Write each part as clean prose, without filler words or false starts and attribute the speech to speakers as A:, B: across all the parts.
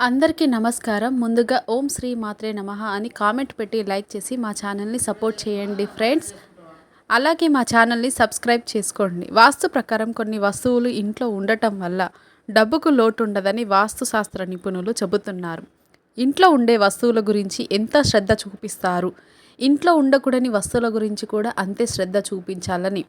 A: అందరికీ నమస్కారం. ముందుగా ఓం శ్రీ మాత్రే నమః అని కామెంట్ పెట్టి లైక్ చేసి మా ఛానల్ని సపోర్ట్ చేయండి ఫ్రెండ్స్. అలాగే మా ఛానల్ని సబ్స్క్రైబ్ చేసుకోండి. వాస్తు ప్రకారం కొన్ని వస్తువులు ఇంట్లో ఉండటం వల్ల డబ్బుకు లోటు ఉండదని వాస్తు శాస్త్ర నిపుణులు చెబుతున్నారు. ఇంట్లో ఉండే వస్తువుల గురించి ఎంత శ్రద్ధ చూపిస్తారు, ఇంట్లో ఉండకూడని వస్తువుల గురించి కూడా అంతే శ్రద్ధ చూపించాలని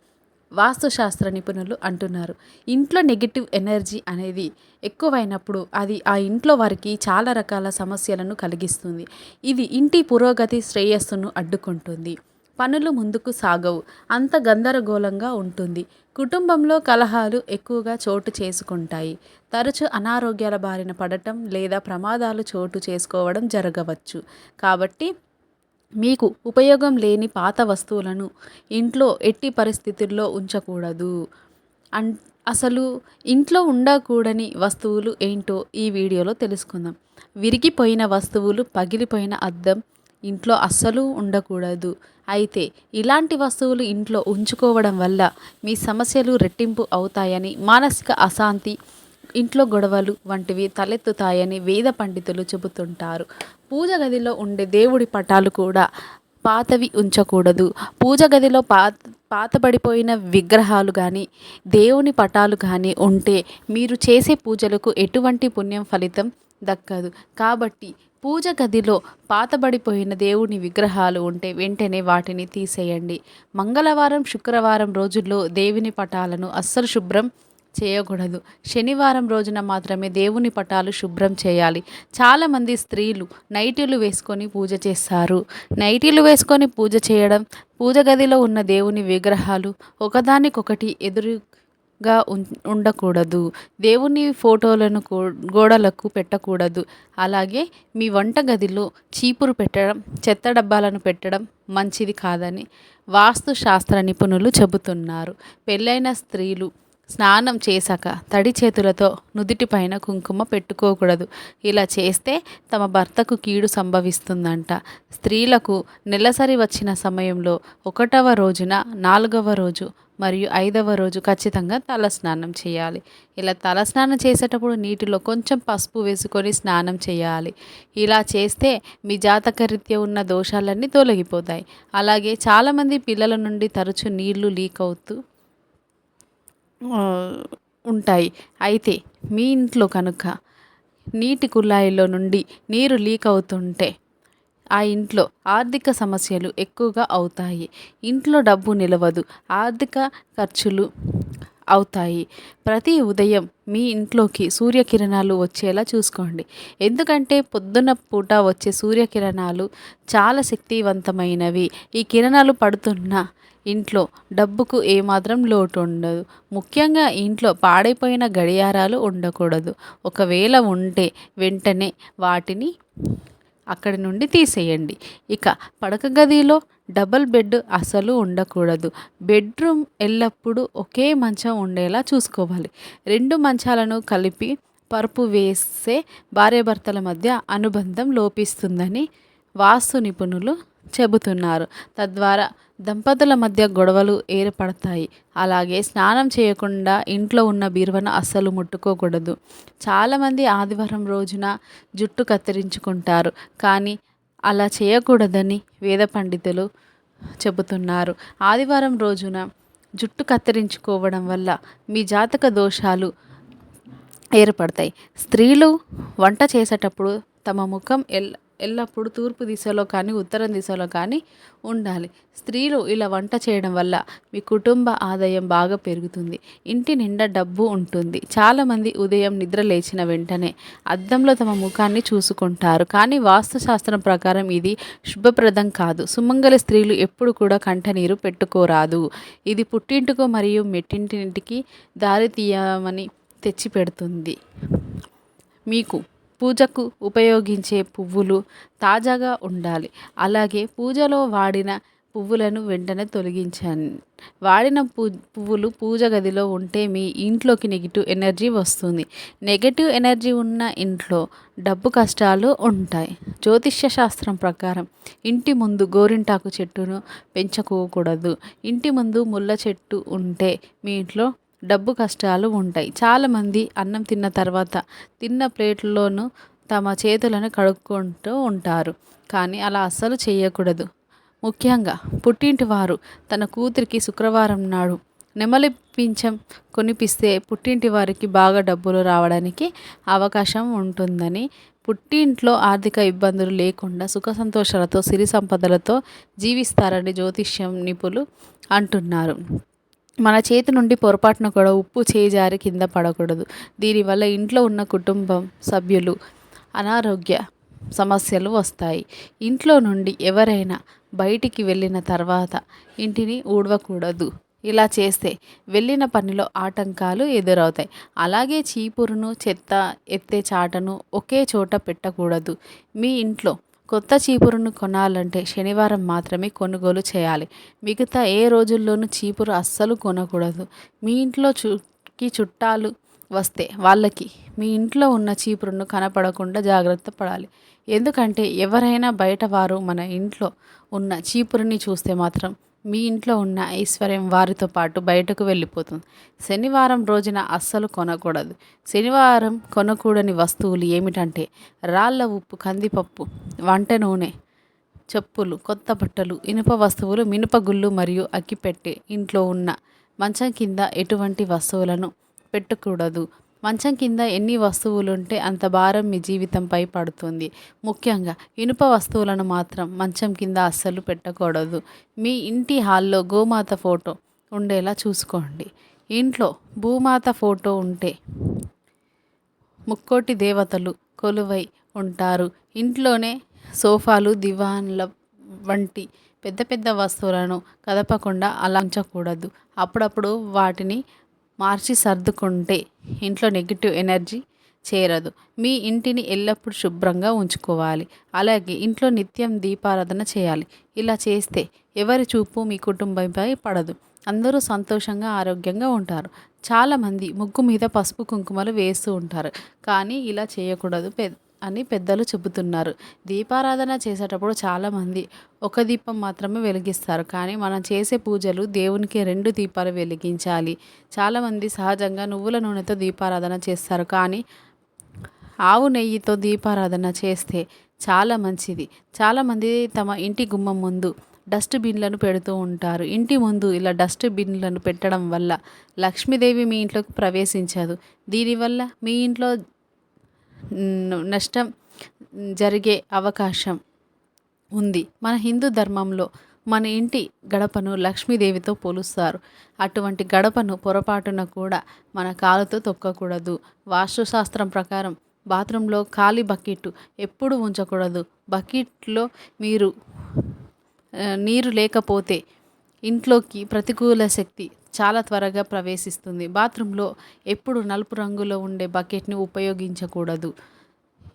A: వాస్తుశాస్త్ర నిపుణులు అంటున్నారు. ఇంట్లో నెగిటివ్ ఎనర్జీ అనేది ఎక్కువైనప్పుడు అది ఆ ఇంట్లో వారికి చాలా రకాల సమస్యలను కలిగిస్తుంది. ఇది ఇంటి పురోగతి శ్రేయస్సును అడ్డుకుంటుంది. పనులు ముందుకు సాగవు, అంత గందరగోళంగా ఉంటుంది. కుటుంబంలో కలహాలు ఎక్కువగా చోటు చేసుకుంటాయి. తరచూ అనారోగ్యాల బారిన పడటం లేదా ప్రమాదాలు చోటు చేసుకోవడం జరగవచ్చు. కాబట్టి మీకు ఉపయోగం లేని పాత వస్తువులను ఇంట్లో ఎట్టి పరిస్థితుల్లో ఉంచకూడదు. అసలు ఇంట్లో ఉండకూడని వస్తువులు ఏంటో ఈ వీడియోలో తెలుసుకుందాం. విరిగిపోయిన వస్తువులు, పగిలిపోయిన అద్దం ఇంట్లో అస్సలు ఉండకూడదు. అయితే ఇలాంటి వస్తువులు ఇంట్లో ఉంచుకోవడం వల్ల మీ సమస్యలు రెట్టింపు అవుతాయని, మానసిక అశాంతి, ఇంట్లో గొడవలు వంటివి తలెత్తుతాయని వేద పండితులు చెబుతుంటారు. పూజ గదిలో ఉండే దేవుడి పటాలు కూడా పాతవి ఉంచకూడదు. పూజ గదిలో పాతబడిపోయిన విగ్రహాలు కానీ, దేవుని పటాలు కానీ ఉంటే మీరు చేసే పూజలకు ఎటువంటి పుణ్యం ఫలితం దక్కదు. కాబట్టి పూజ గదిలో పాతబడిపోయిన దేవుని విగ్రహాలు ఉంటే వెంటనే వాటిని తీసేయండి. మంగళవారం, శుక్రవారం రోజుల్లో దేవుని పటాలను అస్సలు శుభ్రం చేయకూడదు. శనివారం రోజున మాత్రమే దేవుని పటాలు శుభ్రం చేయాలి. చాలామంది స్త్రీలు నైటీలు వేసుకొని పూజ చేస్తారు. నైటీలు వేసుకొని పూజ చేయడం, పూజ గదిలో ఉన్న దేవుని విగ్రహాలు ఒకదానికొకటి ఎదురుగా ఉండకూడదు. దేవుని ఫోటోలను గోడలకు పెట్టకూడదు. అలాగే మీ వంట గదిలో చీపురు పెట్టడం, చెత్త డబ్బాలను పెట్టడం మంచిది కాదని వాస్తు శాస్త్ర నిపుణులు చెబుతున్నారు. పెళ్ళైన స్త్రీలు స్నానం చేశాక తడి చేతులతో నుదిటిపైన కుంకుమ పెట్టుకోకూడదు. ఇలా చేస్తే తమ భర్తకు కీడు సంభవిస్తుందంట. స్త్రీలకు నెలసరి వచ్చిన సమయంలో 1వ రోజున, 4వ రోజు మరియు 5వ రోజు ఖచ్చితంగా తలస్నానం చేయాలి. ఇలా తలస్నానం చేసేటప్పుడు నీటిలో కొంచెం పసుపు వేసుకొని స్నానం చేయాలి. ఇలా చేస్తే మీ జాతకరీత్యా ఉన్న దోషాలన్నీ తొలగిపోతాయి. అలాగే చాలామంది పిల్లల నుండి తరచూ నీళ్లు లీక్ అవుతూ ఉంటాయి. అయితే మీ ఇంట్లో కనుక నీటి కుళాయిలో నుండి నీరు లీక్ అవుతుంటే ఆ ఇంట్లో ఆర్థిక సమస్యలు ఎక్కువగా అవుతాయి. ఇంట్లో డబ్బు నిలవదు, ఆర్థిక ఖర్చులు అవుతాయి. ప్రతి ఉదయం మీ ఇంట్లోకి సూర్యకిరణాలు వచ్చేలా చూసుకోండి. ఎందుకంటే పొద్దున పూట వచ్చే సూర్యకిరణాలు చాలా శక్తివంతమైనవి. ఈ కిరణాలు పడుతున్న ఇంట్లో డబ్బుకు ఏమాత్రం లోటు ఉండదు. ముఖ్యంగా ఇంట్లో పాడైపోయిన గడియారాలు ఉండకూడదు. ఒకవేళ ఉంటే వెంటనే వాటిని అక్కడి నుండి తీసేయండి. ఇక పడక గదిలో డబుల్ బెడ్ అసలు ఉండకూడదు. బెడ్రూమ్ ఎల్లప్పుడూ ఒకే మంచం ఉండేలా చూసుకోవాలి. 2 మంచాలను కలిపి పరుపు వేస్తే భార్యాభర్తల మధ్య అనుబంధం లోపిస్తుందని వాస్తు నిపుణులు చెబుతున్నారు. తద్వారా దంపతుల మధ్య గొడవలు ఏర్పడతాయి. అలాగే స్నానం చేయకుండా ఇంట్లో ఉన్న బీరువాను అస్సలు ముట్టుకోకూడదు. చాలామంది ఆదివారం రోజున జుట్టు కత్తిరించుకుంటారు, కానీ అలా చేయకూడదని వేద పండితులు చెబుతున్నారు. ఆదివారం రోజున జుట్టు కత్తిరించుకోవడం వల్ల మీ జాతక దోషాలు ఏర్పడతాయి. స్త్రీలు వంట చేసేటప్పుడు తమ ముఖం ఎల్లప్పుడూ తూర్పు దిశలో కానీ, ఉత్తరం దిశలో కానీ ఉండాలి. స్త్రీలు ఇలా వంట చేయడం వల్ల మీ కుటుంబ ఆదాయం బాగా పెరుగుతుంది. ఇంటి నిండా డబ్బు ఉంటుంది. చాలామంది ఉదయం నిద్ర లేచిన వెంటనే అద్దంలో తమ ముఖాన్ని చూసుకుంటారు, కానీ వాస్తుశాస్త్రం ప్రకారం ఇది శుభప్రదం కాదు. సుమంగళి స్త్రీలు ఎప్పుడు కూడా కంటనీరు పెట్టుకోరాదు. ఇది పుట్టింటికి మరియు మెట్టింటికి దారి తీయమని తెచ్చిపెడుతుంది. మీకు పూజకు ఉపయోగించే పువ్వులు తాజాగా ఉండాలి. అలాగే పూజలో వాడిన పువ్వులను వెంటనే తొలగించండి. వాడిన పువ్వులు పూజ గదిలో ఉంటే మీ ఇంట్లోకి నెగిటివ్ ఎనర్జీ వస్తుంది. నెగిటివ్ ఎనర్జీ ఉన్న ఇంట్లో డబ్బు కష్టాలు ఉంటాయి. జ్యోతిష్య శాస్త్రం ప్రకారం ఇంటి ముందు గోరింటాకు చెట్టును పెంచుకోకూడదు. ఇంటి ముందు ముళ్ళ చెట్టు ఉంటే మీ ఇంట్లో డబ్బు కష్టాలు ఉంటాయి. చాలామంది అన్నం తిన్న తర్వాత తిన్న ప్లేట్లోనూ తమ చేతులను కడుక్కుంటూ ఉంటారు. కానీ అలా అస్సలు చేయకూడదు. ముఖ్యంగా పుట్టింటి వారు తన కూతురికి శుక్రవారం నాడు నెమలి పింఛం కొనిపిస్తే పుట్టింటి వారికి బాగా డబ్బులు రావడానికి అవకాశం ఉంటుందని, పుట్టింట్లో ఆర్థిక ఇబ్బందులు లేకుండా సుఖ సంతోషాలతో సిరి సంపదలతో జీవిస్తారని జ్యోతిష్యం నిపుణులు అంటున్నారు. మన చేతి నుండి పొరపాటున కూడా ఉప్పు చేజారి కింద పడకూడదు. దీనివల్ల ఇంట్లో ఉన్న కుటుంబం సభ్యులు అనారోగ్య సమస్యలు వస్తాయి. ఇంట్లో నుండి ఎవరైనా బయటికి వెళ్ళిన తర్వాత ఇంటిని ఊడవకూడదు. ఇలా చేస్తే వెళ్ళిన పనిలో ఆటంకాలు ఎదురవుతాయి. అలాగే చీపురును, చెత్త ఎత్తే చాటను ఒకే చోట పెట్టకూడదు. మీ ఇంట్లో కొత్త చీపురును కొనాలంటే శనివారం మాత్రమే కొనుగోలు చేయాలి. మిగతా ఏ రోజుల్లోనూ చీపురు అస్సలు కొనకూడదు. మీ ఇంట్లో చుట్టాలు వస్తే వాళ్ళకి మీ ఇంట్లో ఉన్న చీపురును కనపడకుండా జాగ్రత్త పడాలి. ఎందుకంటే ఎవరైనా బయట వారు మన ఇంట్లో ఉన్న చీపురుని చూస్తే మాత్రం మీ ఇంట్లో ఉన్న ఐశ్వర్యం వారితో పాటు బయటకు వెళ్ళిపోతుంది. శనివారం రోజున అస్సలు కొనకూడదు. శనివారం కొనకూడని వస్తువులు ఏమిటంటే రాళ్ళ ఉప్పు, కందిపప్పు, వంట నూనె, చెప్పులు, కొత్త బట్టలు, ఇనుప వస్తువులు, మినపగుళ్ళు మరియు అగ్గిపెట్టె. ఇంట్లో ఉన్న మంచం కింద ఎటువంటి వస్తువులను పెట్టకూడదు. మంచం కింద ఎన్ని వస్తువులుంటే అంత భారం మీ జీవితంపై పడుతుంది. ముఖ్యంగా ఇనుప వస్తువులను మాత్రం మంచం కింద అస్సలు పెట్టకూడదు. మీ ఇంటి హాల్లో గోమాత ఫోటో ఉండేలా చూసుకోండి. ఇంట్లో భూమాత ఫోటో ఉంటే ముక్కోటి దేవతలు కొలువై ఉంటారు. ఇంట్లోనే సోఫాలు, దివాన్ల వంటి పెద్ద పెద్ద వస్తువులను కదపకుండా అలా ఉంచకూడదు. అప్పుడప్పుడు వాటిని మార్చి సర్దుకుంటే ఇంట్లో నెగిటివ్ ఎనర్జీ చేరదు. మీ ఇంటిని ఎల్లప్పుడూ శుభ్రంగా ఉంచుకోవాలి. అలాగే ఇంట్లో నిత్యం దీపారాధన చేయాలి. ఇలా చేస్తే ఎవరి చూపు మీ కుటుంబంపై పడదు. అందరూ సంతోషంగా, ఆరోగ్యంగా ఉంటారు. చాలామంది ముగ్గు మీద పసుపు కుంకుమలు వేస్తూ ఉంటారు. కానీ ఇలా చేయకూడదు అని పెద్దలు చెబుతున్నారు. దీపారాధన చేసేటప్పుడు చాలామంది ఒక దీపం మాత్రమే వెలిగిస్తారు. కానీ మనం చేసే పూజలు దేవునికి 2 దీపాలు వెలిగించాలి. చాలామంది సహజంగా నువ్వుల నూనెతో దీపారాధన చేస్తారు. కానీ ఆవు నెయ్యితో దీపారాధన చేస్తే చాలా మంచిది. చాలామంది తమ ఇంటి గుమ్మం ముందు డస్ట్బిన్లను పెడుతూ ఉంటారు. ఇంటి ముందు ఇలా డస్ట్బిన్లను పెట్టడం వల్ల లక్ష్మీదేవి మీ ఇంట్లోకి ప్రవేశించదు. దీనివల్ల మీ ఇంట్లో నష్టం జరిగే అవకాశం ఉంది. మన హిందూ ధర్మంలో మన ఇంటి గడపను లక్ష్మీదేవితో పోలుస్తారు. అటువంటి గడపను పొరపాటున కూడా మన కాలుతో తొక్కకూడదు. వాస్తుశాస్త్రం ప్రకారం బాత్రూంలో ఖాళీ బకెట్ ఎప్పుడు ఉంచకూడదు. బకెట్లో నీరు లేకపోతే ఇంట్లోకి ప్రతికూల శక్తి చాలా త్వరగా ప్రవేశిస్తుంది. బాత్రూంలో ఎప్పుడు నలుపు రంగులో ఉండే బకెట్ని ఉపయోగించకూడదు.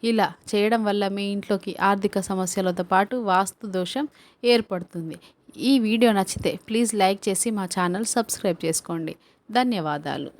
A: ఇలా చేయడం వల్ల మీ ఇంట్లోకి ఆర్థిక సమస్యలతో పాటు వాస్తు దోషం ఏర్పడుతుంది. ఈ వీడియో నచ్చితే ప్లీజ్ లైక్ చేసి మా ఛానల్ సబ్స్క్రైబ్ చేసుకోండి. ధన్యవాదాలు.